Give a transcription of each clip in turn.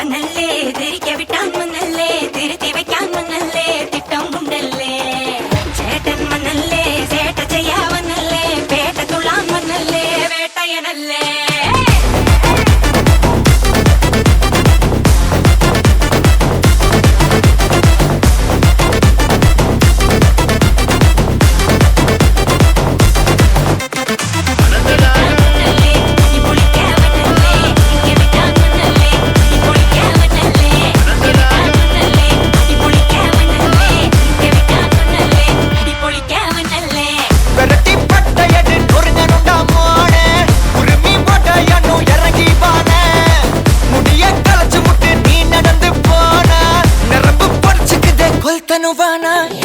തിരിച്ചവനല്ലേ തിരിക്കവിട്ടാൻ വന്നല്ലേ തിരുത്തി വെക്കാൻ വന്നല്ലേ തിട്ടം ഉണ്ടല്ലേ ചേട്ടൻ വന്നല്ലേ ചേട്ട ചെയ്യാവന്നല്ലേ പേട്ട തുള്ളാൻ വന്നല്ലേ വേട്ടയനല്ലേ Novana.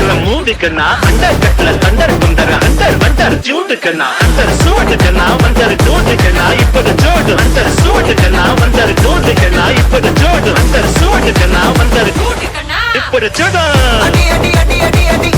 अंडर कटल अंडर कुंदर अंडर वंडर जूट कना अंडर सूट कना वंडर जूट कना इपड़ जोड़ अंडर सूट कना वंडर जूट कना इपड़ जोड़ अंडर सूट कना वंडर जूट कना इपड़ जोड़ अडी अडी अडी अडी अडी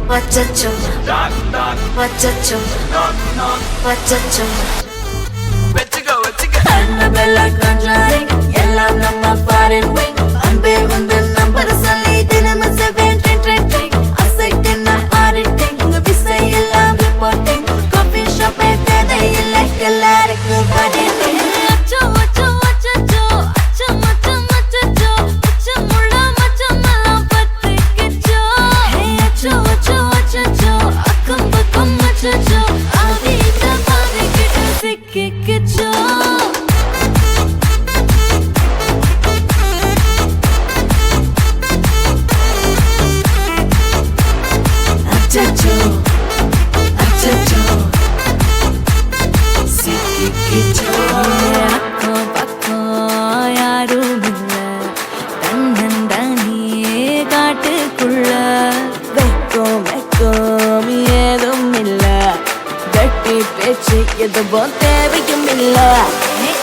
Wachacho, wachacho, wachacho. Annabella conjuring, எல்லாம் நம்ம foreign wing. அன்பே உந்தன் number சொல்லி தினமும் 7 அசைக்கின auditing. உங்க விசை எல்லாம் reporting. Coffee shop தேவையில்லை எல்லாருக்கும் பதினே. அச்சோ அச்சோ அச்சோ அச்சம் அச்சம் அச்சோ அச்சமுள்ள மச்சமெல்லாம் பத்திக்கிச்சோ. அச்சோ அச்சோ அச்சோ அக்கம் பக்கம் அச்சோ ஆவிட்ட பாதிக்கிட்டு சிக்கிக்கிச்சோ. Achacho, achacho, சிக்கிக்கிச்சோ. அக்கம் பக்கம் யாரும் இல்ல, தன்னந்தனியே காட்டுக்குள்ள. வெக்கம் வெக்கம் ஏதும் இல்ல, வெட்டி பேச்சு எதுவும் தேவையும் இல்ல.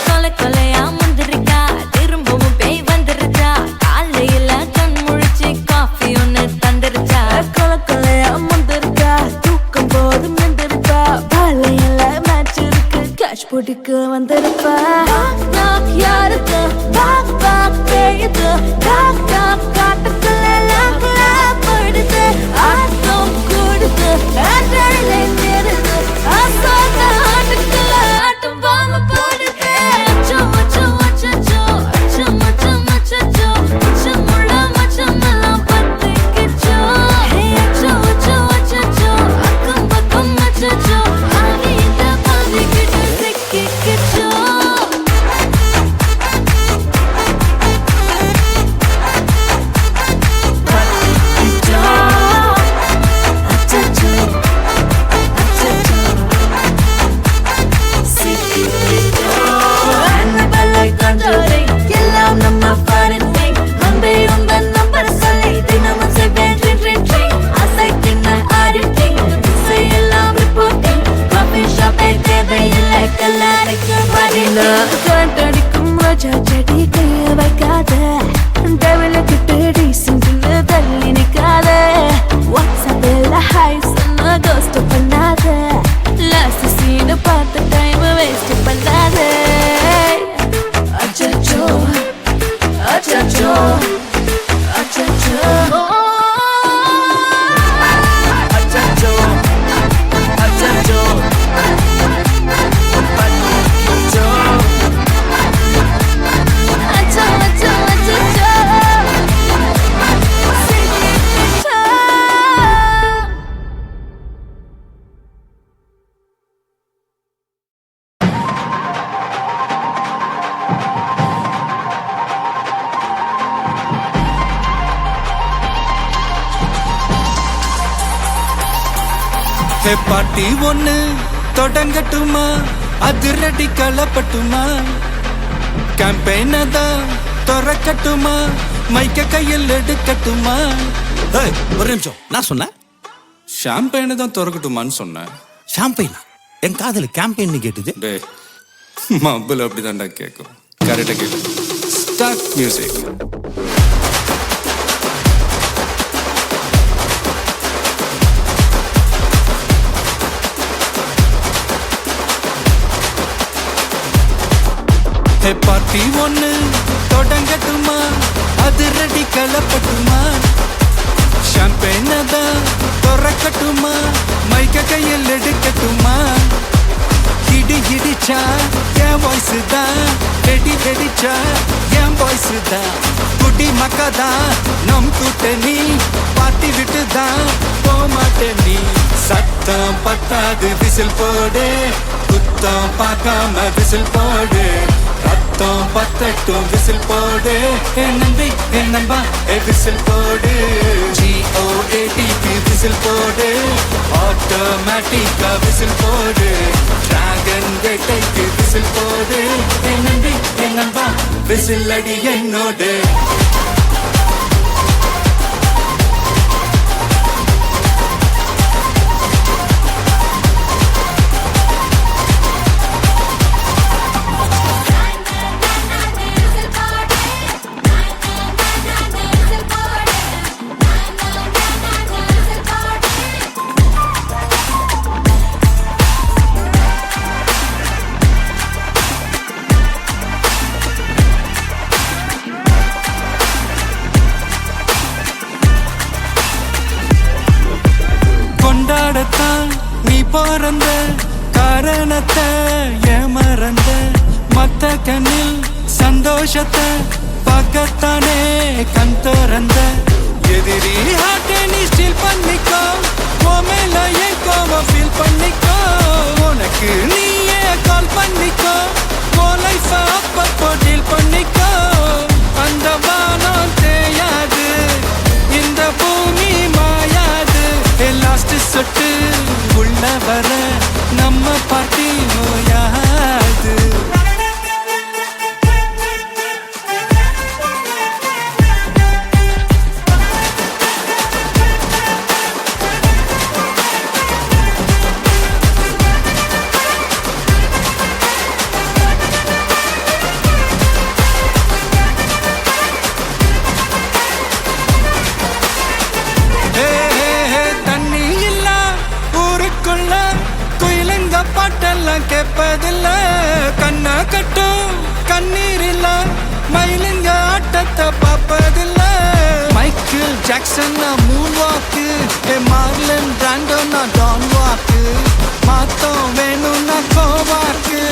கொலை கொலையா முந்திரிக்கா, திரும்பவும் பேய் வந்துருச்சா. காலையில கண் முழிச்சு காஃபி ஒன்னு தந்துருச்சா. கொலை கொலையா முந்திரிக்கா, தூக்கம் போதும் எந்திருப்பா. பாலையில மேட்ச் இருக்கு, கேஷ் போட்டுக்கு வந்திருப்பா. யாருக்கு பாக் பாக் பேயுது, டாக் டாக் காட்டுக்குள்ள லாக்ல படுது. ஆட்டம் கூடுது, ஆட்டலே நிறுது, ஆசாக ஆட்டுக்குள்ள ஆட்டம் பாம்பு போடுது. அச்சோ அச்சோ அச்சோ அச்சம் அச்சம் அச்சோ அச்சமுள்ள மச்சமெல்லாம் பத்திக்கிச்சோ. அச்சோ அச்சோ அச்சோ அக்கம் பக்கம் அச்சோ ஆவிட்ட பாதிக்கிட்டு சிக்கிக்கிச்சோ. எல்லாம் நம்ம foreign wing. அன்பே உந்தன் number சொல்லி தினமும் 7 அசைக்கின auditing. விசை எல்லாம் reporting. Coffee shop தேவையில்லை எல்லாருக்கும் பதினே. காட்டடிக்கும் ரோஜா செடி கைய வைக்காத, டெவல கிட்ட டீசென்ட்ல தள்ளி நிக்காத. வாட்ஸ்அப்ல ஹாய் சொன்ன கோஸ்ட் பண்ணாத, லாஸ்ட் சீன் பார்த்த டைம் வேஸ்ட் பண்ணாத. அச்சச்சோ அச்சச்சோ அச்சச்சோ அச்சச்சோ அச்சச்சோ பத்திக்கிச்சோ. அச்சோ அச்சோ அச்சச்சோ சிக்கிக்கிச்சோ. ஹே பாட்டி ஒண்ணு தொடங்கட்டுமா, அதிரடி களப்பட்டுமா, கேம்பெயின தான் திறக்கட்டுமா, மைக்க கையில் எடுக்கட்டுமா. ஏய், ஒரு நிமிஷம், நான் சொன்னேன் ஷாம்பெயினை தான் திறக்கட்டுமான்னு சொன்னேன். ஷாம்பெயினா? என் காதல கேம்பெயின் கேட்டுது. டே மப்பிள் அப்படிதான்டா கேட்கும். கரெக்டா கேட்கும். Start music. ஹே பார்ட்டி ஒண்ணு தொடங்கட்டுமா, அதிரடி களப்பட்டுமா, ஷாம்பெயினை தான் திறக்கட்டுமா, மைக்க கையில் எடுக்கட்டுமா. இடி இடிச்சா என் வாய்ஸ் தான், வெடி வெடிச்சா என் வாய்ஸ் தான். குடி மக்கதான் நம் கூட்டணி, பாத்தி விட்டு தான் போமாட்டேன் நீ. சத்தம் பத்தாது விசில் போடு, குத்தம் பார்க்காம விசில் போடு. ரத்தம் பத்தட்டும் விசில் போடு, என் நம்பி என் நம்பா விசில் போடு. GOATக்கு விசில் போடு, ஆட்டோமேட்டிக்கா விசில் போடு. டிராகன் வேட்டைக்கு விசில் போடு, என் நம்பி என் நம்பா விசில் அடி என்னோடு. மரணத்தை ஏமறந்த மத்த கண்ணில் சந்தோஷத்தை பார்க்கத்தானே கண் திறந்த எதிரி ஹார்ட்டை நீ ஸ்டீல் பண்ணிக்கோ மேல என் கோவம் ஃபீல் பண்ணிக்கோ உனக்கு நீயே கால் பண்ணிக்கோ உன் லைஃப் அப்பப்போ டீல் பண்ணிக்கோ அந்த வானம் தேயாது இந்த பூமி மாயாது லாஸ்ட் சொட்டு உள்ள வர நம்ம பாட்டி நோயாது பாட்டெல்லாம் கேட்பதில்ல கண்ணா கட்டும் கண்ணீர் இல்ல மயிலுங்க ஆட்டத்தை பார்ப்பதில்ல மைக்கேல் ஜாக்சன் மூன் வாக்கு மார்லன் பிராண்டோ நான் டான் வாக்கு மாத்தம் வேணும்னா கோவாக்கு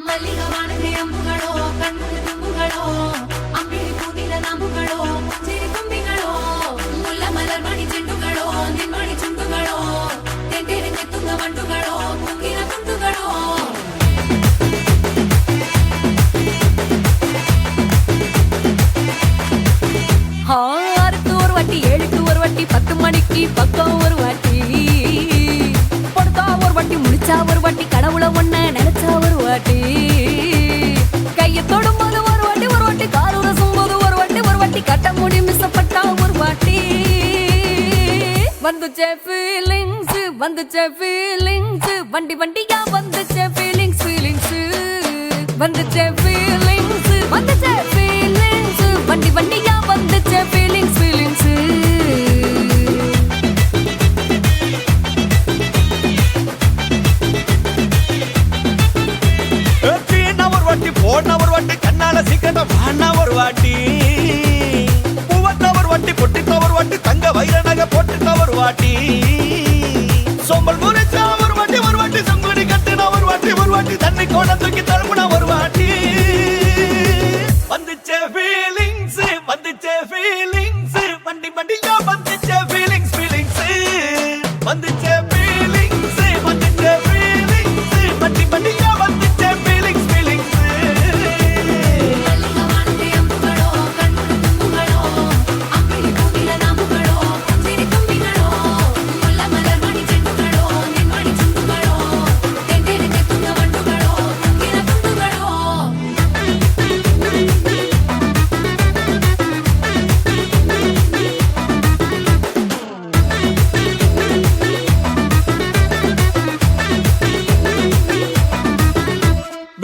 மல்லிகவானது அம்புகளோ கண்ணுக்கு தும்புகளோ அம்பிழி பூவில நாம்புகளோ சிறு கும்பிகளோ முல்ல மலர் மணி செண்டுகளோ நின்மணி சுண்டுகளோ தென்றெறிஞ்ச துங்க வண்டுகளோ பொங்கின துண்டுகளோ ஆறுக்கு ஒரு வாட்டி 7க்கு ஒரு வாட்டி 10 மணிக்கு பக்கம் ஒரு வாட்டி படுத்தா ஒரு வாட்டி முடிச்சா ஒரு வாட்டி கடவுளை ஒண்ண நினைச்சா ஒரு வாட்டி கைய தொடும்போது ஒரு வாட்டி கால் உரசும் போது ஒரு வாட்டி கட்ட முடி மிஸ்ஸப்பட்டா ஒரு வாட்டி வந்துச்சே ஃபீலிங்ஸ் வண்டி வண்டியா வந்துச்சே ஃபீலிங்ஸ் வந்துச்சே ஃபீலிங்ஸ் வண்டி வண்டியா வந்துச்சே ஃபீலிங்ஸ் போன ஒரு வாட்டி கண்ணால சீக்கிரம் வாண்ணா ஒரு வாட்டி பூவத்த ஒரு வாட்டி பொட்டித்த ஒரு வாட்டி தங்க வைர நகை போட்டுட்ட ஒரு வாட்டி சோம்பல் முறைச்சா ஒரு வாட்டி சங்குடி கட்டுனா ஒரு வாட்டி தண்ணி கோண தூக்கி தழுமுனா ஒரு வாட்டி வந்துச்சே ஃபீலிங்ஸ் வண்டி வண்டியா வந்துச்சே ஃபீலிங்ஸ் வந்துச்சே ஃபீலிங்ஸ் வண்டி வண்டியா வந்துச்சே ஃபீலிங்ஸ்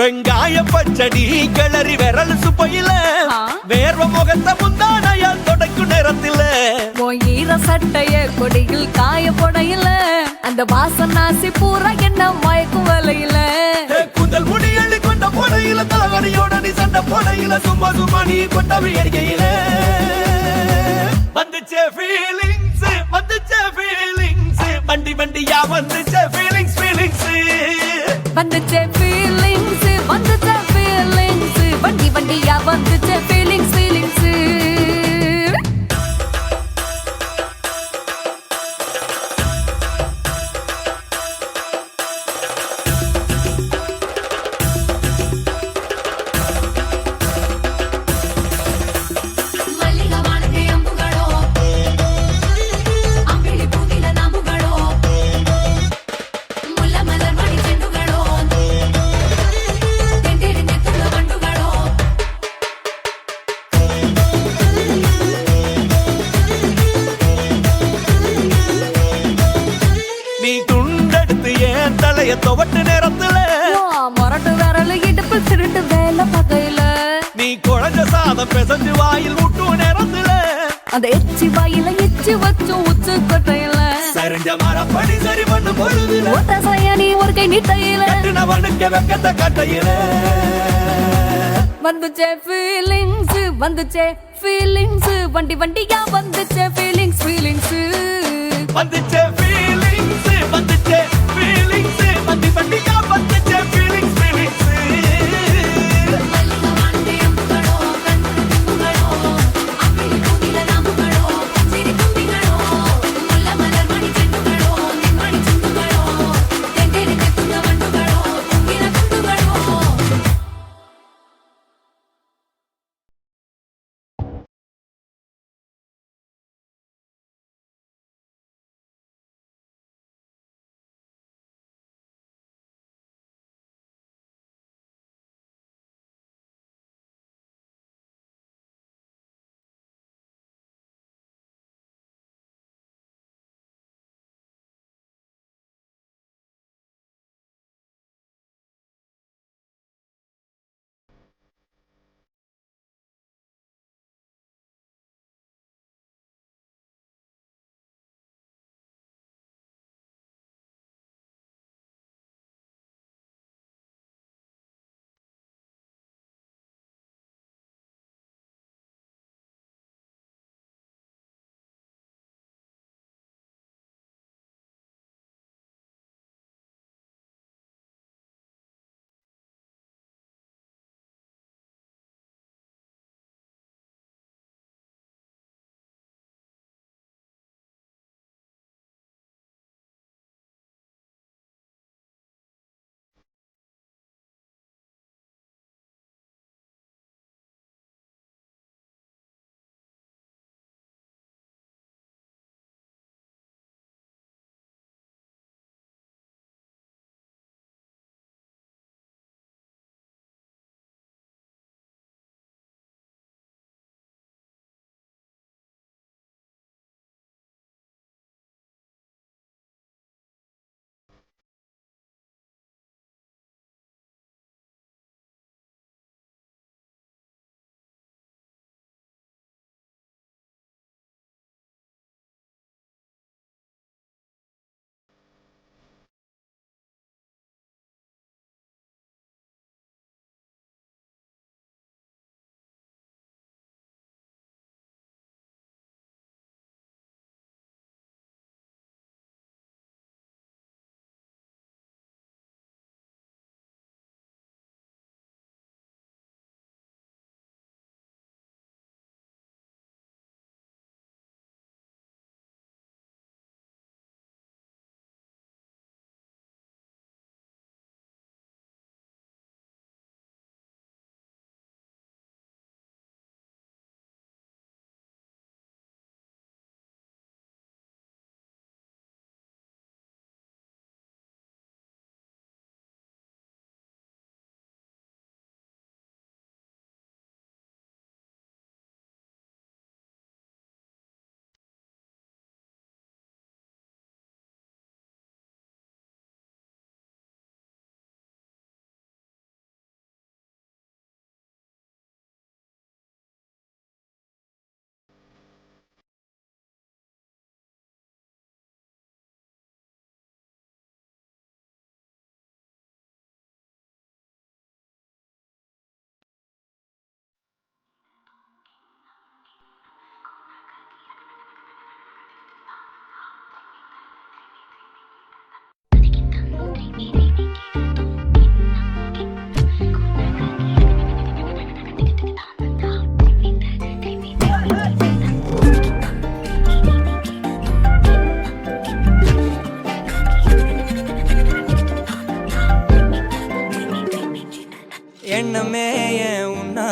வெங்காய பச்சடி கிளறி விரல் சுப்பையில வேர்வ முகத்தை முந்தானையால் தொடக்கும் நேரத்தில் ஈர சட்டைய கொடியில் காய போடையில அந்த வாசனாசி பூரா என்ன மயக்கும் வலையில குந்தல் முடியள்ளி கொண்ட போடையில தலைவலியோட நீ சண்டை போடையில சும்மா நீ கொண்டவி அடிக்கையில வந்துச்சே ஃபீலிங்ஸ் வந்துச்சே ஃபீலிங்ஸ் வண்டி வண்டியா வந்துச்சே ஃபீலிங்ஸ் ஃபீலிங்ஸ் வந்துச்சே ஃபீலிங்ஸ் வந்துச்சே ஃபீலிங்ஸ் வண்டி வண்டியா வந்துச்சே ஃபீலிங்ஸ் ஃபீலிங்ஸ் ಮಲ್ಲಿಗವಾನಕ್ಕೆ ಅಂಬುಗಳೋ ಅಂಬಿಳಿ ಪೂಗಿಲ ನಾಮುಗಳೋ ಮುಲ್ಲ ಮಲರ್ ಮಣಿ ಚೆಂಡುಗಳೋ ತೆಂಡೇರಿನ ತುಳ ಬಂಡುಗಳೋ நீ துண்டெடுத்து ஏன் தலைய துவட்டு நேரத்துல மொரட்டு விரல் இடுப்பு திருட்டு வேலை பகையில நீ குழஞ்ச சாதம் பிசைஞ்சு வாயில் விட்டு நேரத்துல அந்த எச்சி வாயில எச்சி வச்சு உச்சு கொட்டையில சரிஞ்ச மரப்படி சரி பண்ணு பொழுதுல ஓட்ட செய்ய நீ ஒரு கை நீட்டையில கட்டினவனுக்கு வெக்கத்தை கட்டையில வந்துச்சே ஃபீலிங்ஸ் வந்துச்சே ஃபீலிங்ஸ் வண்டி வண்டியா வந்துச்சே ஃபீலிங்ஸ் ஃபீலிங்ஸ் வந்துச்சே ஃபீலிங்ஸ் வந்துச்சே ஃபீலிங்ஸ் வண்டி வண்டியா வந்துச்சே ஃபீலிங்ஸ்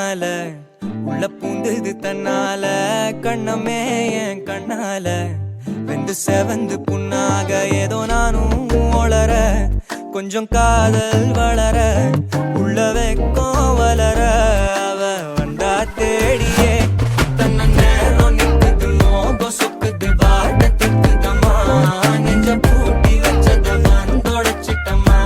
முன்னால உள்ள பூந்தது தன்னால கண்ணமே என் கண்ணால வெந்து செவந்து புண்ணாக ஏதோ நானும் ஒளர கொஞ்சம் காதல் வளர உள்ள வெக்கம் வளர அவ வந்தா தேடியே தன்ன நேரம் நிக்குது மோகம் சொக்குது வாட்ட திக்குதம்மா நெஞ்ச பூட்டி வச்சத வந்தொடைச்சிட்டம்மா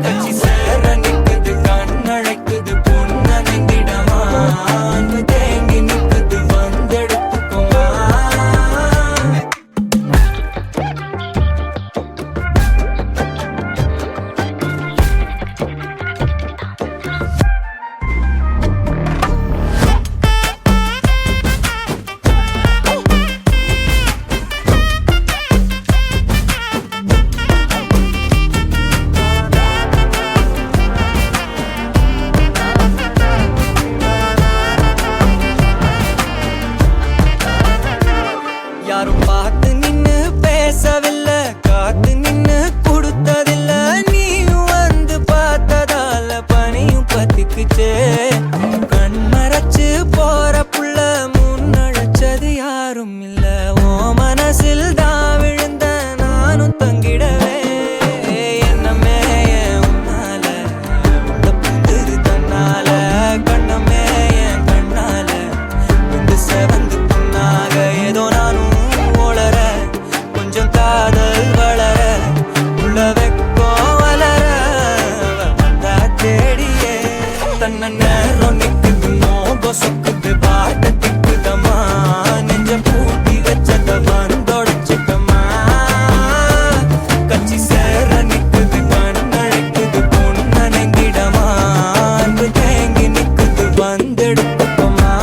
கட்சி சேர நிக்குது கண்ணழைக்குது பொண்ண நெங்கிடமா அன்பு தேங்கி நிக்குது வந்தெடுத்துக்குமா யாரும் பார்த்து நின்னு பேசவில்லை காத்து நின்னு கொடுத்ததில்ல நீயும் வந்து பார்த்ததால பனியும் பத்திக்குச்சே கண் மறைச்சு போற புள்ள முன்னழைச்சது யாரும் இல்ல ஓ மனசில் தான் விழுந்த நானும் தங்கிடவே என்னமே என் உன்னால உள்ள புந்தது தன்னால கண்ணமே என் கண்ணால வந்து செவந்து புண்ணாக ஏதோ நானும் ஒளர கொஞ்சம் காதல் வளர உள்ள வெக்கம் வளர அவ வந்தா தேடியே தன்ன நேரம் நிக்குது மோகம் சொக்குது பாட்ட திக்குதம்மா நெஞ்ச பூட்டி வச்சத வந்தொடைச்சிட்டம்மா கட்சி சேர நிக்குது கண்ணழைக்குது பொண்ண நெங்கிடமா அன்பு தேங்கி நிக்குது வந்தெடுத்துக்குமா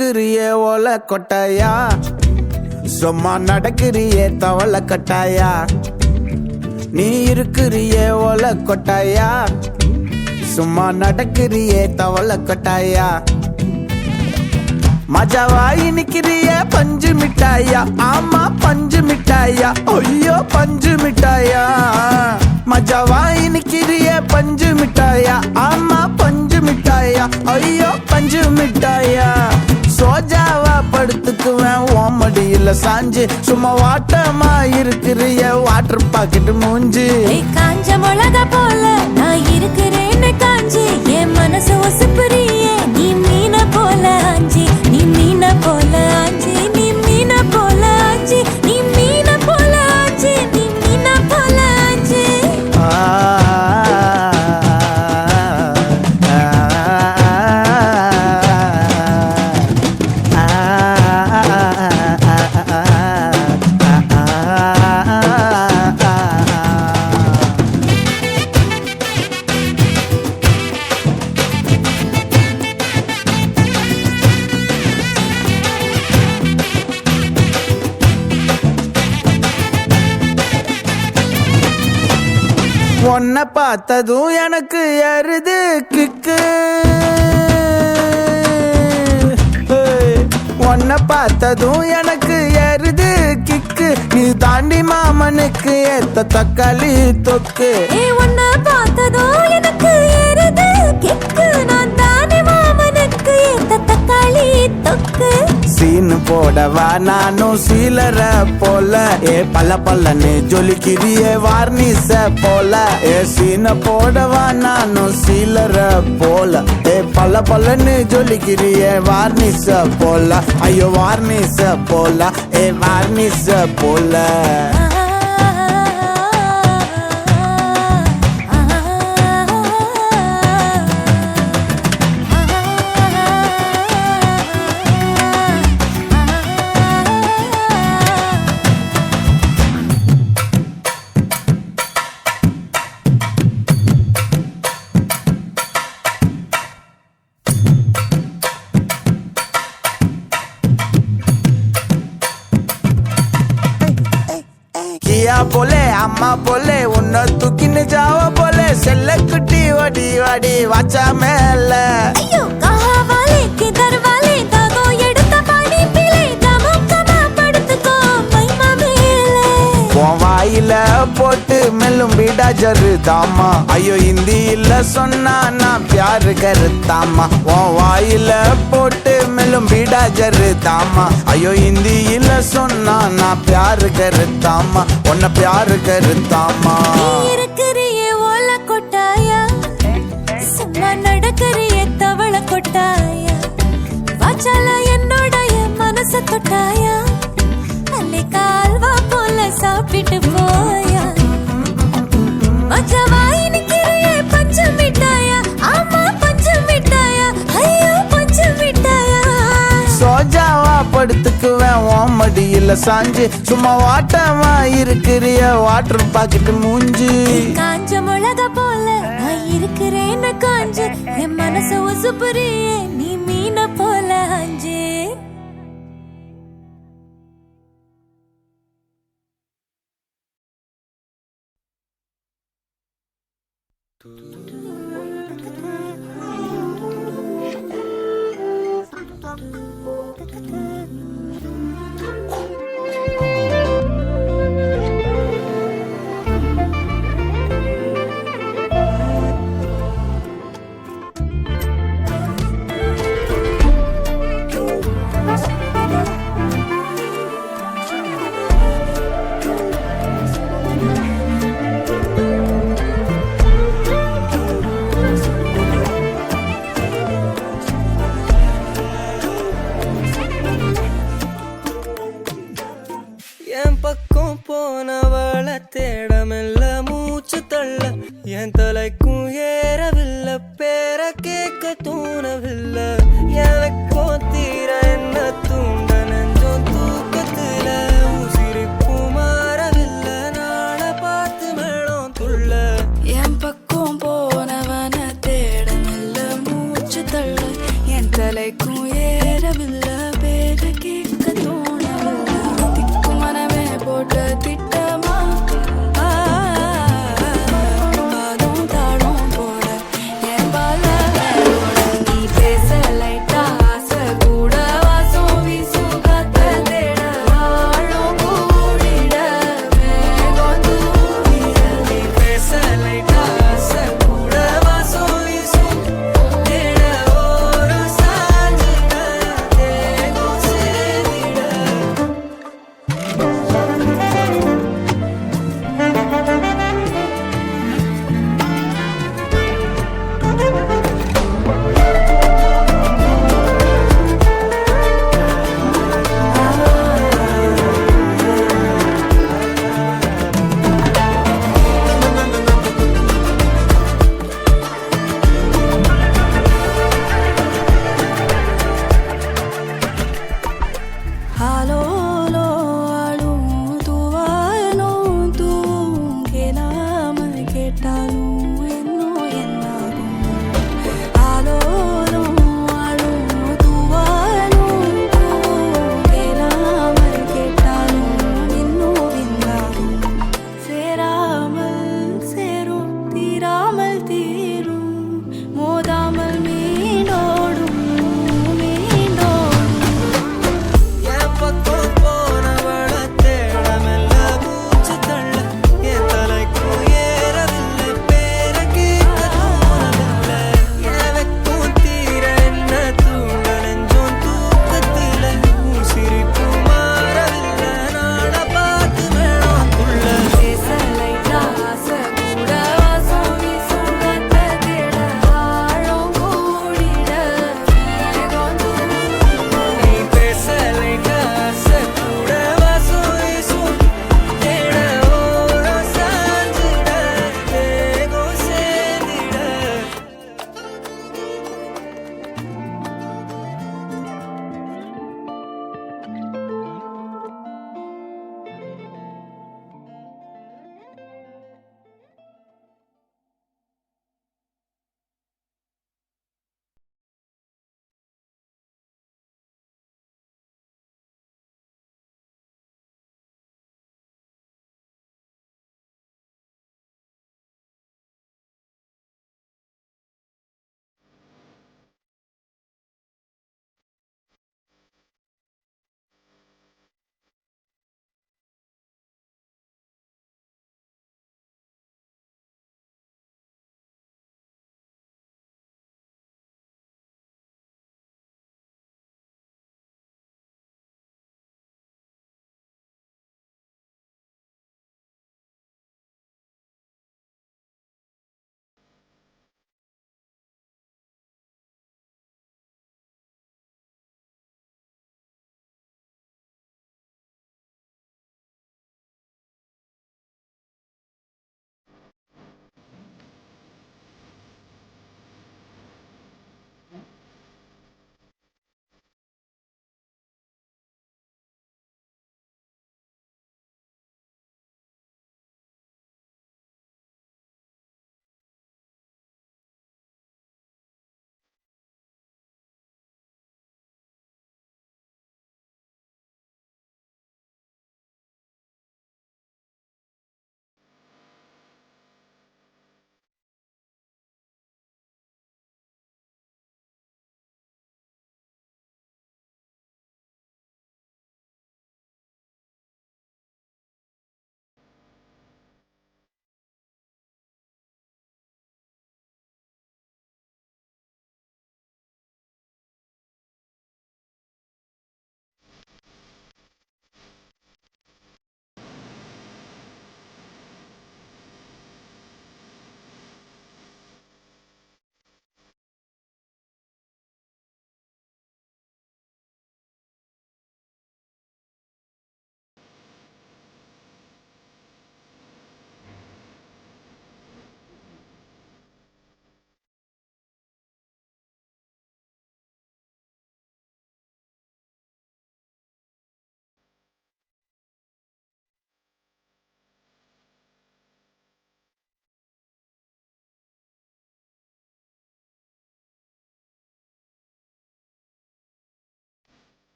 இருக்கிறியே ஓலை கொட்டாயா, சும்மா நடக்கிறியே தவளை கட்டாயா. நீ இருக்கிறியே ஓலை கொட்டாயா, சும்மா நடக்கிறியே தவளை கொட்டாயா. மஜாவாய் நிக்கிறிய பஞ்சு மிட்டாயா, ஆமா பஞ்சு மிட்டாயா, ஐயோ பஞ்சு மிட்டாயா. மஜாவாய் நிக்கிறிய பஞ்சு மிட்டாயா, ஆமா பஞ்சு மிட்டாயா, ஐயோ பஞ்சு மிட்டாயா. சோஜாவா படுத்துக்குவேன் ஓமடியில சாஞ்சு, சும்மா வாட்டமா இருக்கிறிய வாட்டர் பாக்கெட் மூஞ்சி. காஞ்ச மிளகா போல நான் இருக்கிறேன்னு காஞ்சி, என் மனசு ஒசுப்புறியே நீ மீன போல ஆஞ்சி, நீ மீன போல ஆஞ்சி, நீ மீன போல ஆஞ்சி, நீ மீன போல ஆஞ்சி, நீ மீன போல ஆஞ்சி. உன்னை பார்த்ததும் எனக்கு ஏறுது கிக்கு, உன்னை பார்த்ததும் எனக்கு ஏறுது கிக்கு. நீ தாண்டி மாமனுக்கு ஏத்த தக்காளி தொக்கு. உன்னை பார்த்ததும் எனக்கு ஏறுது கிக்கு, நான் தானே மாமனுக்கு ஏத்த தக்காளி தொக்கு. சீனு போடவா நானும் சீலர போல, ஏ பல்ல பல்லன்னு ஜொலிக்கிறியே வார்னிச போல. ஏ சீன போடவா நானும் சீலர போல, ஏ பல்ல பல்லன்னு ஜொலிக்கிறியே வார்னிச போல. ஐயோ வார்னிச போல, ஏ வார்னிச போல. கியா போலே அம்மா போலே உன்னை தூக்கின்னு ஜாவ போலே, செல்ல குட்டி வடி வடி வாச்சா மேல. ஐயோ கஹா வாலே கிதர் வாலே தாகோ எடுத்த பாடி பிலே, கமக்கமா படுத்துக்கோ மைமா மேலே. உன் வாயில போட்டு மெல்லும் பீடா ஜரு தாமா, ஐயோ ஹிந்தியில சொன்னா நான் பியாரு கருத்தாமா. உன் வாயில போட்டு மெல்லும் பீடா ஜரு தாமா, ஐயோ ஹிந்தியில சொன்னா நான் பியாரு கருத்தாமா, உன்னை பியாரு கருத்தாமா. நீ இருக்கிறியே ஓலை கொட்டாயா, சும்மா நடக்கிறியே தவளை கொட்டாயா. வாச்சால என்னோடைய மனச தொட்டாயா, அல்லே கால்வா போல சாப்பிட்டு போயா. மஜாவாய் நிக்கிறியே பஞ்சு மிட்டாயா, ஆமா பஞ்சு மிட்டாயா, ஐயோ பஞ்சு மிட்டாயா. சோஜாவா படுத்துக்குவேன் ஓமடியில சாஞ்சு, சும்மா வாட்டமா இருக்கிறிய வாட்டர் பாக்கெட் மூஞ்சி. காஞ்ச மிளகா போல நான் இருக்கிறேன்னு காஞ்சு, என் மனசு உசுப்புறியே நீ மீன போல ஆஞ்சு. தேடமெல்ல மூச்சு தள்ள என் தலைக்கும் ஏறவில்லை, பேர கேட்க தூணவில்லை. எனக்கோ தீர என்ன தூண்ட நெஞ்சோம் தூக்கத்துல உசிரிப்பு மாறவில்லை, நாள பார்த்து மேளம் துள்ள. என் பக்கம் போனவன தேடமெல்ல மூச்சு தள்ள என் தலைக்கும் ஏறவில்லை, இதை கேட்க தோணவில்லை திக்கு மனமே போட்ட திட்டமா பாதம் தாளம் போட என் பால நீ பேச லைட்டா ஆசை கூட வாசம் வீசும் காத்த தேட வாழும் கூடிட மேகம் தூவிட நீ பேச லைட்டா ஆசை கூட வாசம் வீசும் தேட ஒரு சாஞ்சிட தேகம் சேதிட Halolo, alum, tuvayanum, tuvum, kelamal kettalum, enno ennagum. Halolo, alum, tuvayanum, tuvum, kelamal kettalum, enno ennagum. Seramal serum, tiramal tirum, modamal meendodum, meendodum. என் பக்கம் போனவள தேடமெல்ல மூச்சு தள்ள என் தலைக்கும் ஏறவில்லை பேர கேட்க தோணவில்லை என் வெக்கம் தீர என்ன தூண்ட நெஞ்சோம் தூக்கத்தில உன் சிரிப்பு மாறவில்லை நாட பார்த்து வேணாம் புள்ள பேச லைட்டா ஆசை கூட வாசம் வீசும் காத்த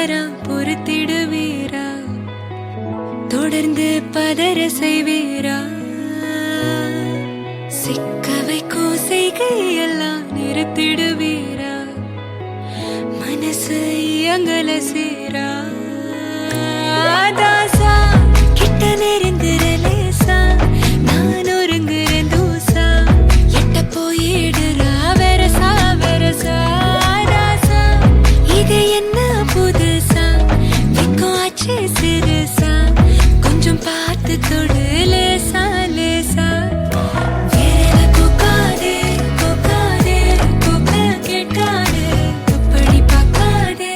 தரா பொறுத்திடுவீரா தொடர்ந்து பதற செய்வீரா சிக்க வைக்கும் செய்கையெல்லாம் நிறுத்திடுவீரா மனசு இயங்கல சீரா தாசா கிட்ட நெருங்குறலேசா நான் ஒருங்குறேன் தூசா எட்ட போயிடுறா வெரசா வெரசா தாசா இது என்ன புதுசா வெக்கம் ஆச்சு சிறுசா கொஞ்சம் பார்த்து தொடு லேசா லேசா வேற போகாதே போகாதே போக கேட்காதே அப்படி பார்க்காதே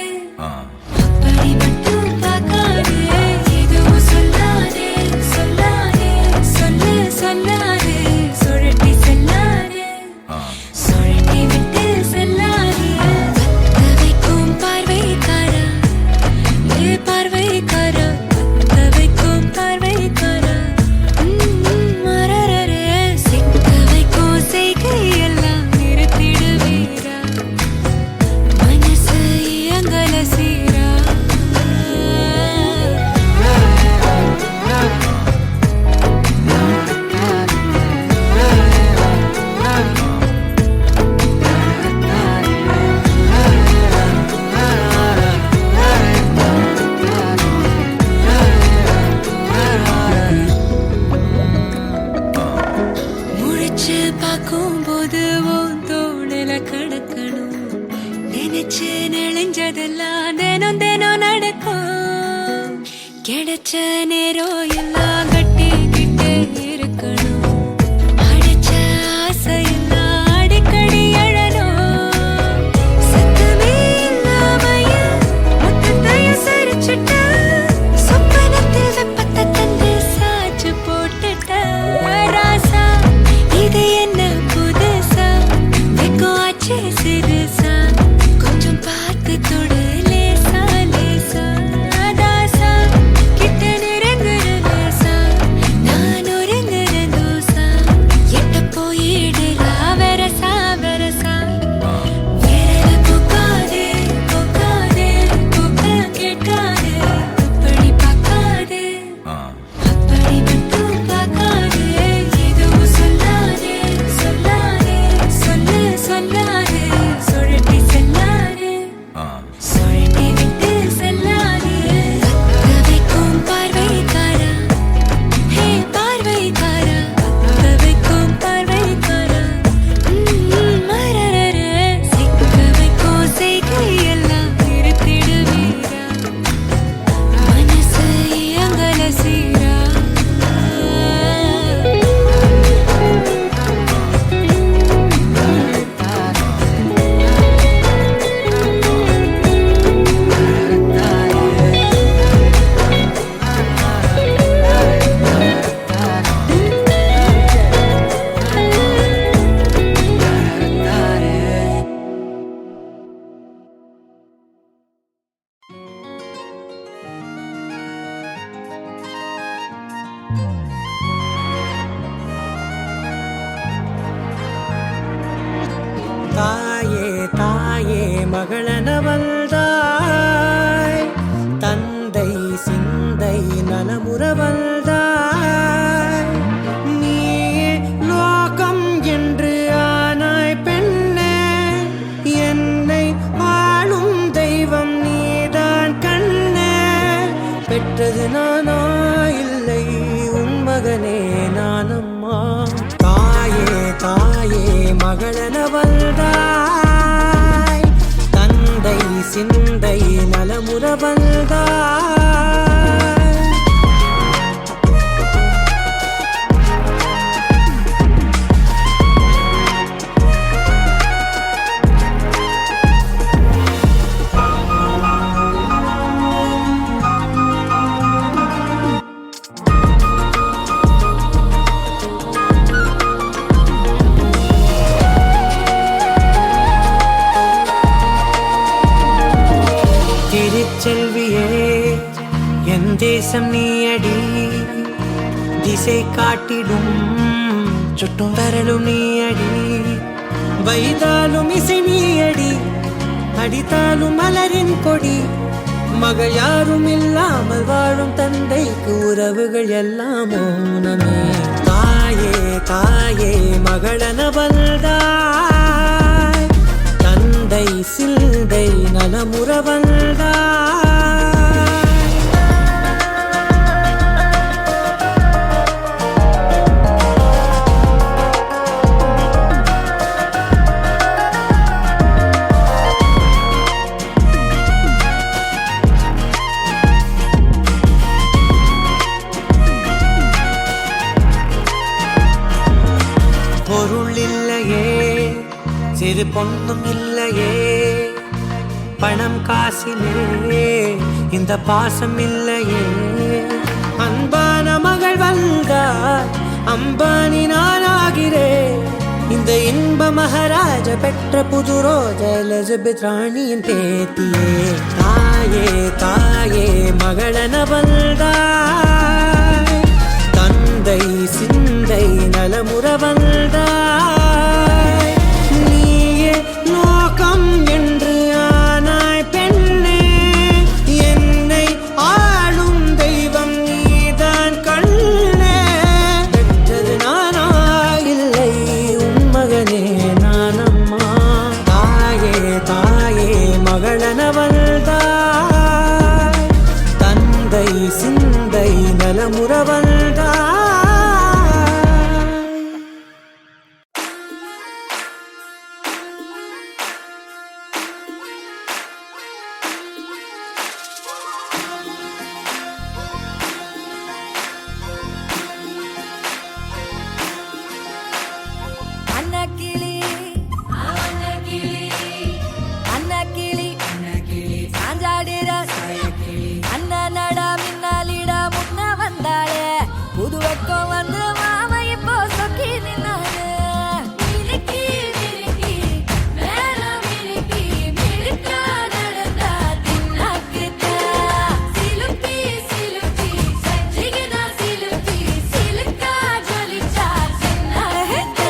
அப்படி மட்டும் பார்க்காதே எதுவும் சொல்லாதே சொல்லாதே சொல்லு சொல்லாதே சுழட்டி செல்லாதே சுழட்டி விட்டு செல்லாதே பத்த வைக்கும் பார்வைக்காரா ஏ பார்வைக்காரா பத்த வைக்கும் பார்வைக்காரா மரரரே சிக்க வைக்கும் செய்கையெல்லாம் நிறுத்திடுவீரா மனசு இயங்கல சீரா முழிச்சு பார்க்கும்போது உன் தோணுல கடக்கணும் நினைச்சு நெளிஞ்சதெல்லாம் தினம் தினம் நடக்கும் கிடைச்ச நேரம் எல்லாம் கட்டிக்கிட்டே இருக்கணும் அடிச்ச ஆசையெல்லாம் அடிக்கடி எழணும் சத்தமே இல்லாமைய மொத்தத்தையும் சரிச்சுட்ட சொப்பனத்தில் வெப்பத்தை தந்து சாச்சு போட்டுட்ட ராசா இது என்ன புதுசா வெக்கம் ஆச்சு சிறுசா கொஞ்சம் பார்த்து தொடு லேசா லேசா தாசா கிட்ட நெருங்குற லேசா நான் ஒருங்குற தூசா எட்ட போயிடுறா வெரசா வெரசா வேற போகாதே போகாதே போக கேட்காதே அப்படி பார்க்காதே அப்படி மட்டும் பார்க்காதே எதுவும் சொல்லாதே சொல்லாதே சொல்லு சொல்லாதே சுழட்டி செல்லாதே சுழட்டி விட்டு செல்லாதே பத்த வைக்கும் பார்வைக்காரா ஹே பார்வைக்காரா பத்த வைக்கும் பார்வைக்காரா மரரரே சிக்க வைக்கும் செய்கையெல்லாம் நிறுத்திடுவீரா மனசு இயங்கல சீரா தாயே தாயே மகளனவள்தாய் தந்தை சிந்தை நலமுறவள்தாய் நீயே லோகம் என்று ஆனாய் பெண்ணே என்னை ஆளும் தெய்வம் நீதான் கண்ணே பெற்றது நானா இல்லை உன் மகனே நானம்மா தாயே தாயே மகளனவள்தாய் தந்தை சிந்தை நலமுறவள்தாய் திருச்செல்வியே என் தேசம் நீயடி திசை காட்டிடும் சுட்டும் வரலும் நீயடி வைதாலும் இசை நீயடி அடித்தாலும் மலரின் கொடி மகள் யாரும் இல்லாமல் வாழும் தந்தைக்கு உறவுகள் எல்லாம் மௌனமே. தாயே தாயே மகளன வந்தாய், தந்தை சிந்தை நலமுற வந்தாய். பொருள் இல்லையே, சிறு பொண்ணும் இல்லையே, பணம் காசிலே இந்த பாசம் இல்லையே. அன்பான மகள் வந்தார், அம்பானி நானாகிறேன். இந்த இன்ப மகாராஜ பெற்ற புது ரோஜ எலிசபெத் ராணியின் பேத்தியே. தாயே தாயே மகளன வந்தாய், தந்தை சிந்தை நலமுற வந்தாய். நீயே லோகம் என்று ஆனாய் பெண்ணே, என்னை ஆளும் தெய்வம் நீதான் கண்ணே. பெற்றது நானா இல்லை உன் மகனே நானம்மா. தாயே தாயே மகளன வந்தாய், தந்தை சிந்தை நலமுற வந்தாய். அன்னக்கிளி அன்னக்கிளி சாஞ்சாடிர அண்ணனடா மின்னாலிட முன்ன வந்தாளே. புது வெக்கம் வந்து மாமா இப்போ சொக்கி நின்னாரு. மினுக்கி மினுக்கி மேல மினுக்கி மினுக்கா நடந்தா தின்னாக்குதா. சிலுப்பி சிலுப்பி ஜிகினா சிலுப்பி சிலுக்கா ஜொலிச்சா சின்னாக்குதா.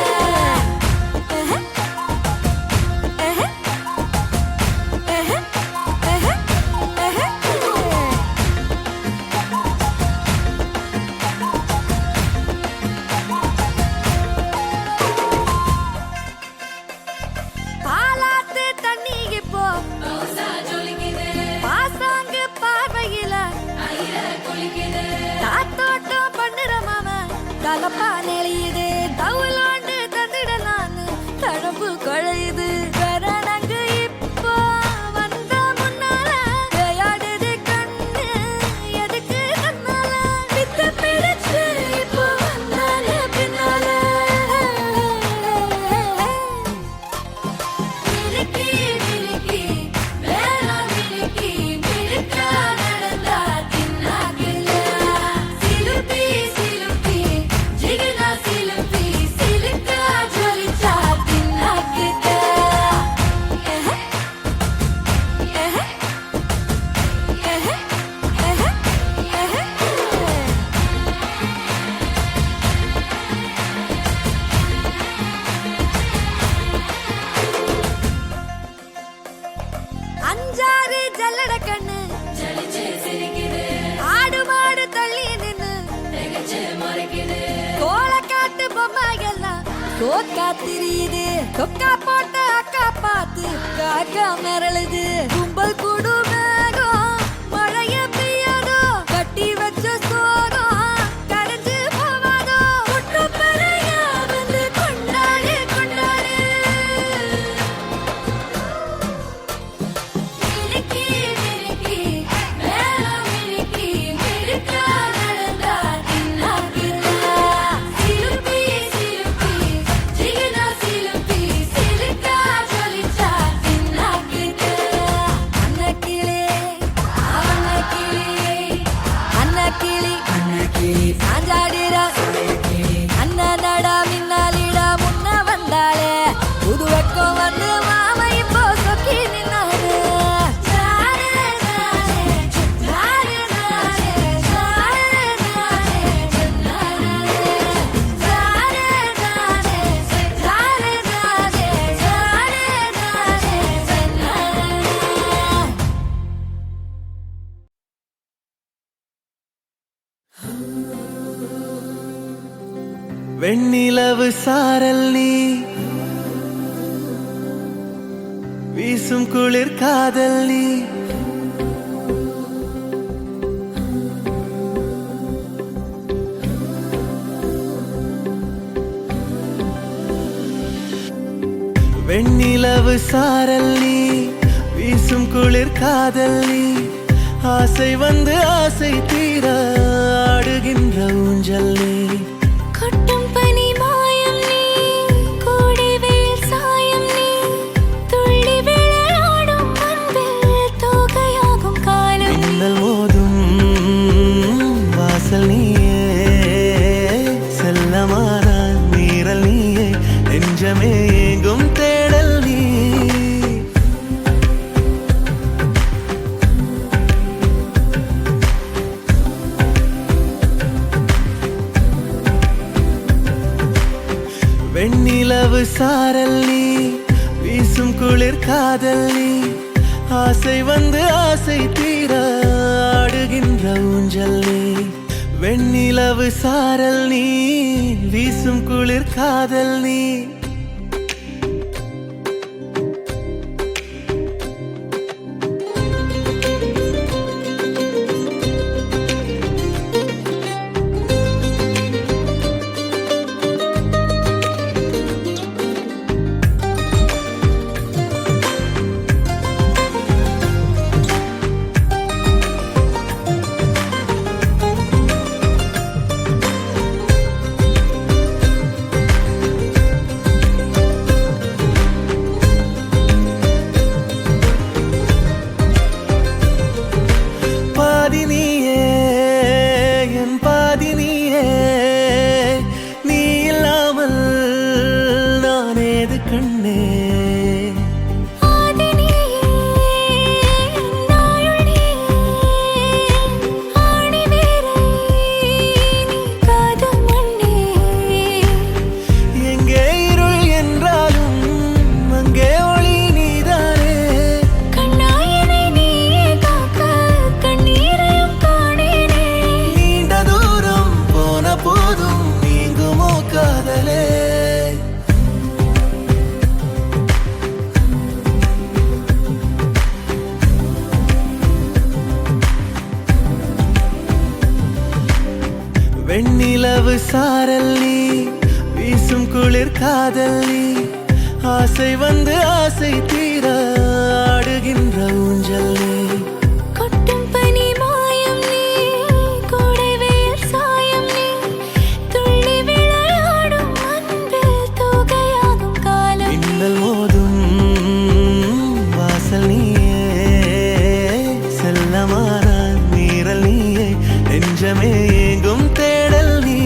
பாலாத்து தண்ணி இப்போ பாசாங்கு பார்வையில தாத்தோட்டம் பண்ணுற மாமன் தலப்பா நெளியுது. தவுலாண்டு தந்துடலான்னு தழம்பு குழையுது. கரணங்கு இப்போ வந்த முன்னால விளையாடுது கண்ணு எதுக்கு தன்னால. வித்து பிடிச்சு இப்போ வந்தால பின்னால. மினுக்கி மினுக்கி மேல மினுக்கி மினுக்கா நடந்தா தின்னாக்குல. சிலுப்பி சிலுப்பி ஜிகினா சிலுப்பி சிலுக்கா ஜொலிச்சா தின்னாக்குதா. அஞ்சாறு ஜல்லட கண்ணு ஆடு மாடு தள்ளி நின்னு கோலக்காட்டு பொம்மை எல்லாம் கோக்கா திரியுது. கொக்கா போட்ட அக்கா பார்த்து காக்கா மிரளுது. கும்பல் குடு மேகம் மழைய பெய்யாதோ, கட்டி வச்ச சோகம் கரைஞ்சு போவாதோ. குட்டு பறையா வந்து கொண்டாடு கொண்டாடு. மினுக்கி மினுக்கி மேல மினுக்கி மினுக்கா நடந்தா தின்னாக்குதா. சிலுப்பி சிலுப்பி ஜிகினா சிலுப்பி சிலுக்கா ஜொலிச்சா தின்னாக்குதா. அன்னக்கிளி வெண்ணிலவு சாரல் நீ வீசும் குளிர் காதல் நீ வெண்ணிலவு சாரல் நீ வீசும் குளிர் காதல் நீ ஆசை வந்து ஆசை தீர ஆடுகின்ற ஊஞ்சல் நீ கொட்டும் பனி மாயம் நீ கோடை வெயில் சாயம் நீ துள்ளி விளையாடும் அன்பில் தோகையாகும் காலம் நீ. மின்னல் மோதும் வாசல் நீயே செல்லமான நீரல் நீயே நெஞ்சமே எங்கும் தேடல் நீ வெண்ணிலவு சாரல் நீ வீசும் குளிர் காதல் நீ ஆசை வந்து ஆசை தீர ஆடுகின்ற ஊஞ்சல் நீ வெண்ணிலவு சாரல் நீ வீசும் குளிர் காதல் நீ வெண்ணிலவு சாரல் நீ வீசும் குளிர் காதல் நீ ஆசை வந்து ஆசை தீர ஆடுகின்ற ஊஞ்சல் நீ கொட்டும் பனி மாயம் நீ கோடை வெயில் சாயம் நீ துள்ளி விளையாடும் அன்பில் தோகையாகும் காலம் நீ. மின்னல் மோதும் வாசல் நீயே செல்லமான நீரல் நீயே நெஞ்சமே எங்கும் தேடல் நீ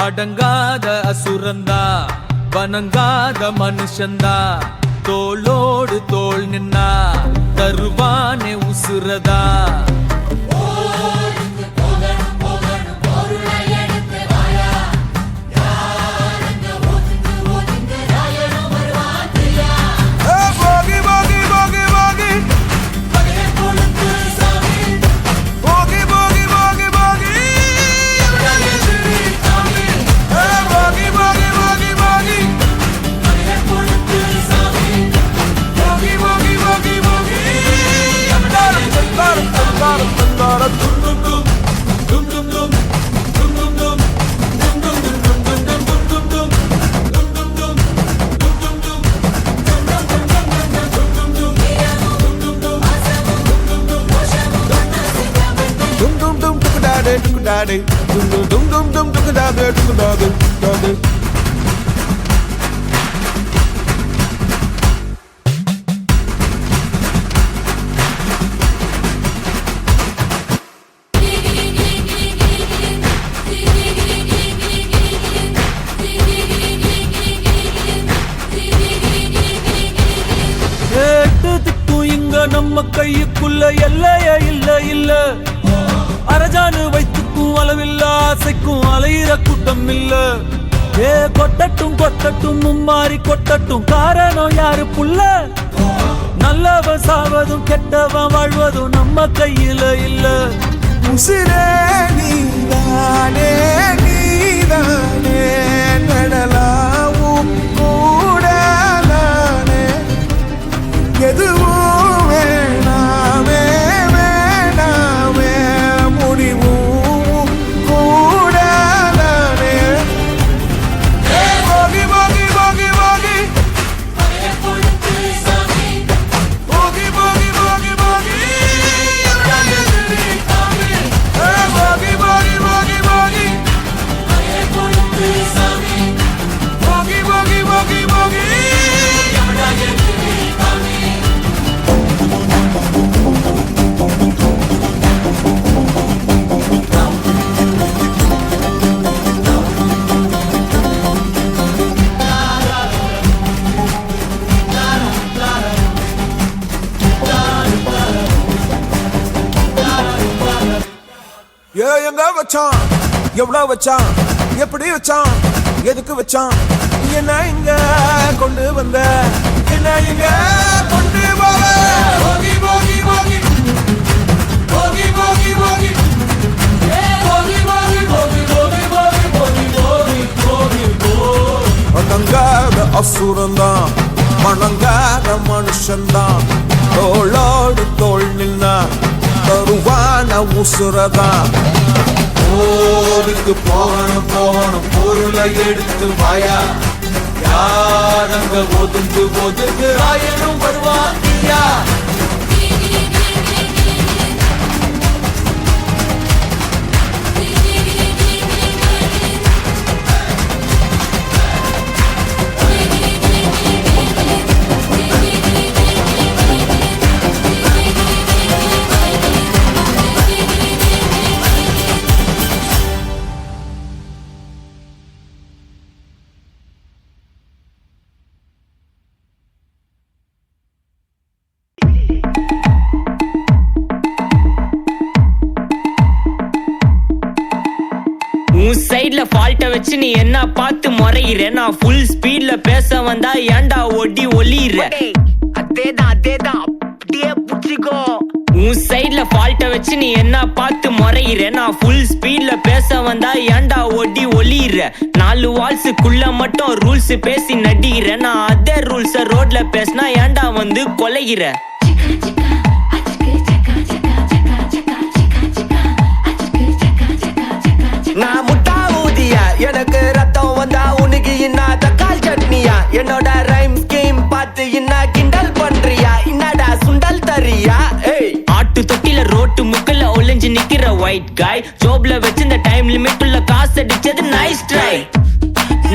அடங்காத அசுரந்தா வணங்காத மனுஷந்தா தோளோடு தோள் நின்னா தருவானே உசுரதா அன்புக்குள்ள எல்லையே இல்ல இல்ல அரஜானு வைத்துக்கும் அளவில்ல ஆசைக்கும் அலையிற கூட்டம் இல்ல ஏ கொட்டட்டும் கொட்டட்டும் மும்மாறி கொட்டட்டும் காரணம் யாரு புள்ள நல்லவன் சாவதும் கெட்டவன் வாழ்வதும் நம்ம கையில இல்ல உசிரே நீதானே நீதானே நடலாவும் கூட நானே எதுவும் வேணாமே வேணாமே முடிவும் கூட நானே போகி போகி போகி போகி போகி போகி போகி போகி எங்க வச்சான் எவ்வளவு வச்சான் எப்படி வச்சான் எதுக்கு வச்சான் என்ன இங்க கொண்டு வந்த என்ன இங்க கொண்டு போக போகி போகி போகி போகி போகி போகி போகி போகி போகி போகி போகி போகி போகி போகி அடங்காத அசுரந்தான் மணங்காத மனுஷன்தான் தோளோடு தோள் நின்னா தருவான உசுரதான் போருக்கு போகணும் போகணும் பொருளை எடுத்து வாயா யாரங்க ஒதுங்கு ஒதுங்கு ஆயனும் வருவாங்கியா சைடுல ஃபால்ட்ட வச்சு நீ என்ன பார்த்து முறையிற நான் ஃபுல் ஸ்பீட்ல பேச வந்தா ஏன்டா ஒடி ஒளியிற அதேதான் அப்படியே புடிச்சிக்கோ உன் சைடுல ஃபால்ட்ட வச்சு நீ என்ன பார்த்து முறையிற நான் ஃபுல் ஸ்பீட்ல பேச வந்தா ஏன்டா ஒடி ஒளியிற 4 வால்ஸுக்குள்ள மட்டும் ரூல்ஸ் பேசி நடிகிற நான் அதே ரூல்ஸ ரோட்ல பேசினா ஏன்டா வந்து கொலைகிற நான் முட்டா ஊதியா எனக்கு ரத்தம் வந்தா உனக்கு இன்னா தக்காள் சட்னியா என்னோட ரைம் ஸ்கீம் பார்த்து இன்னா கிண்டல் பண்றியா என்னடா சுண்டல் தரியா ஆட்டு தொட்டில ரோட்டு முக்கல ஒளிஞ்சு நிக்கிற ஒயிட் காய் ஜோப்ல வச்சு இந்த டைம் லிமிட் உள்ள காசு அடிச்சது nice try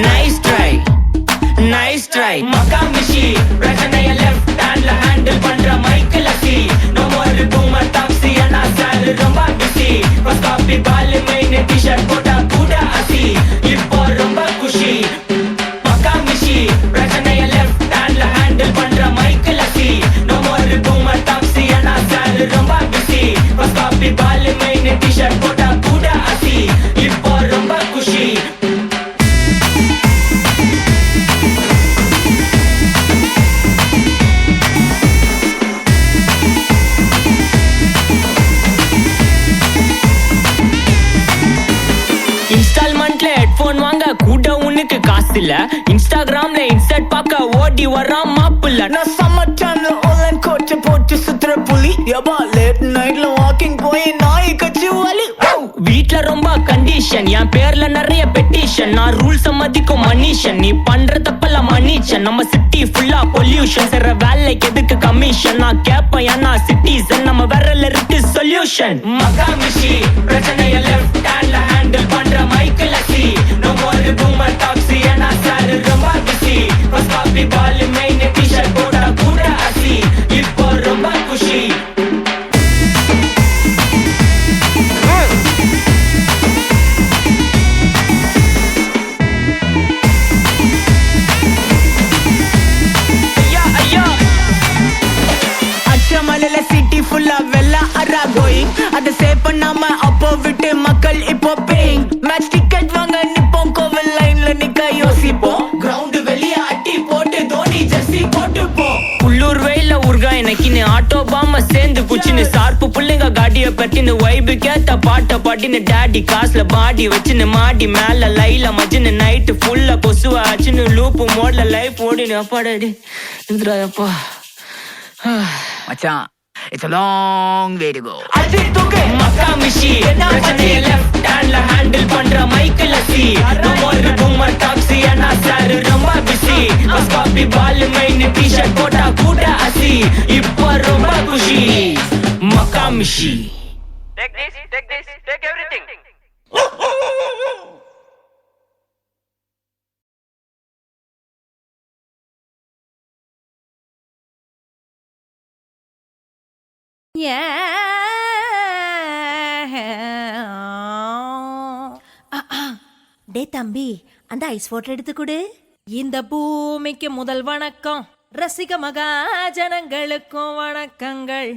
nice try nice try மக்கா மிஷி பிரச்சனைய லெஃப்ட் ஹேண்ட்ல ஹேண்டில் பண்ற Michael lucky no more boomer taxi அண்ணா சார் ரொம்ப பிஸி பஸ் காப்பி பால் மெயின் டி-ஷர்ட் போட்டா கூட அசி இப்போ ரொம்ப குஷி மக்கா மிஷி பிரச்சனைய லெஃப்ட் ஹேண்ட்ல ஹேண்டில் பண்ற Michael lucky no more boomer taxi அண்ணா சார் ரொம்ப பிஸி பஸ் காப்பி பால் மெயின் டி-ஷர்ட் போட்டா கூட அசி இப்போ ரொம்ப குஷி இன்ஸ்டால்மெண்ட்ல ஹெட்போன் வாங்க கூட உனக்கு காசு இல்ல இன்ஸ்டாகிராம்ல இன்ஸ்டன்ட் பார்க்க ஓடி வரான் மாப்பிள்ள நான் சம்மர் சேனல் ஆன்லைன் கோட் போட்டு சுத்துற புலி எபா லேட் நைட்ல வாக்கிங் போய் நாய் கச்சி வலி வீட்ல ரொம்ப கண்டிஷன் என் பேர்ல நிறைய பெட்டிஷன் நான் ரூல்ஸ் மதிக்கும் மனிஷன் நீ பண்ற தப்பெல்லாம் மன்னிச்சன் நம்ம சிட்டி ஃபுல்லா பொல்யூஷன் செய்ற வேலைக்கு எதுக்கு கமிஷன் நான் கேப்பேன் ஏன்னா சிட்டிசன் நம்ம விரல்ல இருக்கு சொல்யூஷன் மக்கா மிஷி பிரச்சனைய லெஃப்ட் ஹேண்ட்ல ஹேண்டில் பண்ற Michael lucky no more boomer taxi அண்ணா சார் ரொம்ப பிஸி பஸ் காப்பி பால் மெயின் டி-ஷர்ட் போட்டா கூட அசி இப்போ ரொம்ப குஷி சிட்டி ஃபுல்லா இறக்கின்னு ஆட்டோ பாம சேர்ந்து குச்சின்னு சார்பு புள்ளைங்க காடிய பத்தின்னு வைபு கேத்த பாட்ட பாட்டின்னு டாடி காசுல பாடி வச்சுன்னு மாடி மேல லைல மச்சின்னு நைட்டு ஃபுல்லா கொசுவா ஆச்சுன்னு லூப்பு மோட்ல லைஃப் ஓடினு அப்பாடாடி இந்திராப்பா மச்சான் It's a long way to go. அடி தூக்கு மக்கா மிஷி பிரச்சனைய லெஃப்ட் ஹேண்ட்ல ஹேண்டில் பண்ற மைக்கேல் சி ஒரு பூமர் டாக்ஸி அண்ணா சார் ரொம்ப பிஸி பஸ் காப்பி பால் மைன் டி-ஷர்ட் போட்டா கூட அசி இப்ப ரொம்ப குஷி மக்கா மிஷி take this take everything டே தம்பி அந்த ஐஸ் வாட்டர் எடுத்து கொடு. இந்த பூமிக்கு முதல் வணக்கம், ரசிக மகாஜனங்களுக்கும் வணக்கங்கள்.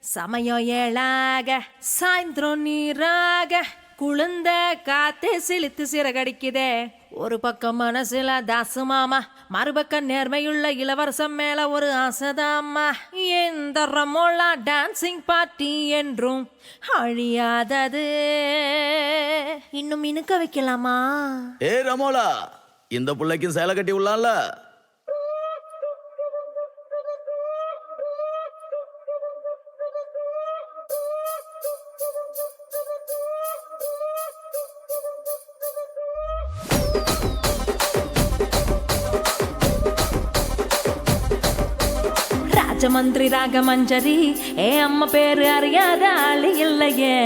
சமயம் ஏழாக சாயந்திரம் நீராக குளிர்ந்த காத்து சிலித்து சிறகடிக்குதே. ஒரு பக்கம் மனசுல தாசு மாமா, மறுபக்கம் நேர்மையுள்ள இளவரசம் மேல ஒரு ஆசைதாம்மா. இந்த ரமோலா டான்சிங் பார்ட்டி என்றும் அழியாதது. இன்னும் இனுக்க வைக்கலாமா? ஏ ரமோலா, இந்த புள்ளைக்கும் சேலை கட்டி உள்ளான்ல. ராஜமந்திரி ராகமஞ்சரி ஏ அம்மா பேரு அறியாத ஆளு இல்லையே.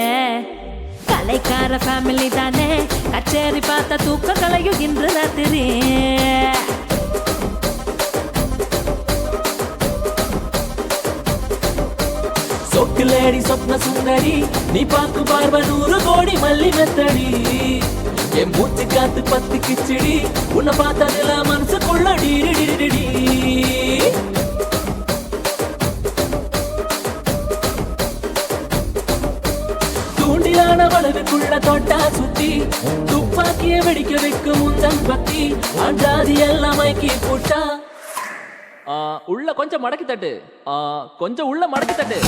கலைக்கார ஃபேமிலி தானே, கச்சேரி பார்த்த தூக்க கலையும் இன்று ராத்திரி. சொக்குலேடி சொப்ன சுந்தரி, நீ பாக்கு பார்வ 100 கோடி மல்லி மெத்தடி. என் மூச்சு காத்து 10 கிச்சடி, உன்னை பார்த்ததுல மனசுக்குள்ள டிடி. தூண்டிலான வளவுக்குள்ள தொட்டா சுத்தி, துப்பாக்கிய வெடிக்க வைக்கும் முந்தன் பத்தி, அஞ்சாதி எல்லாம் மைக்கி போட்டா. உள்ள கொஞ்சம் மடக்கி தட்டு, கொஞ்சம் உள்ள மடக்கி தட்டு.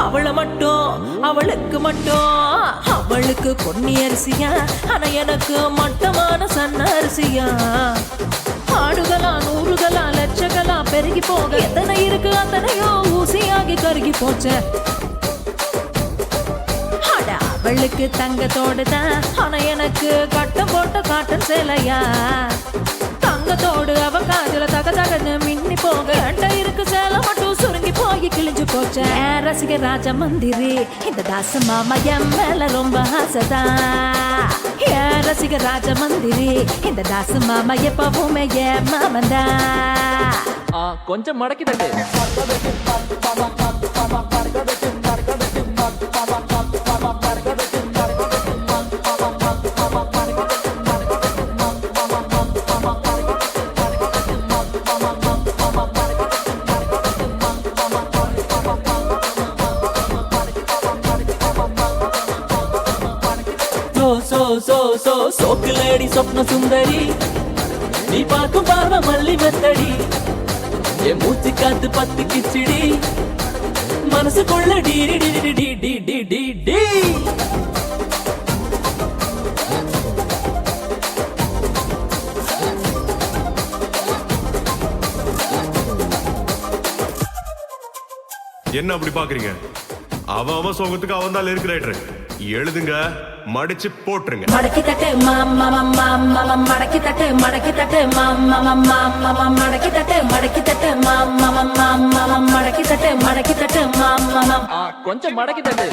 அவளை மட்டும் அவளுக்கு மட்டும், அவளுக்கு பொன்னி அரிசியா, ஆனா எனக்கு மட்டமான சன்ன அரிசியா. ஆடுகளா 100களா லட்சங்களா பெருகி போக எத்தனை இருக்கு அத்தனையோ ஊசியாகி கருகி போச்ச. அவளுக்கு தங்கத்தோடுதான், ஆனா எனக்கு கட்டம் போட்ட காட்டன் சேலையா. தங்கத்தோடு அவ காதுல தகதகன்னு மின்னி போக, என்கிட்ட இருக்கு சேலை மட்டும் சுருங்கி போய் கிழிஞ்சு போச்ச. ரசிக ராஜ மந்திரி இந்த தாச மாமா என் மேல ரொம்ப ஆசைதான். ரசிக ராஜ மந்திரி இந்த தாச மாமா எப்பவுமே என் மாமந்தா. கொஞ்சம் மடக்கி தட்டு. சோக்குலேடி சொப்ன சுந்தரி, நீ பார்க்கும் பார்வ மல்லி மெத்தடி. என் மூச்சு காத்து 10 கிச்சடி, மனசுக்குள்ள டி. என்ன அப்படி பாக்குறீங்க? அவன் சோகத்துக்கு அவன் தான் லிரிக் ரைட்டர். எழுதுங்க, மடிச்சு போட்டுருங்க. மடக்கி தட்டு மாமா மாமா, மடக்கி தட்டு மடக்கி தட்டு மாமா மாமா, மடக்கி தட்டு மடக்கி தட்டு மாமா மாமா, மடக்கி தட்டு மடக்கி தட்டு மாமா. கொஞ்சம் மடக்கி தட்டு.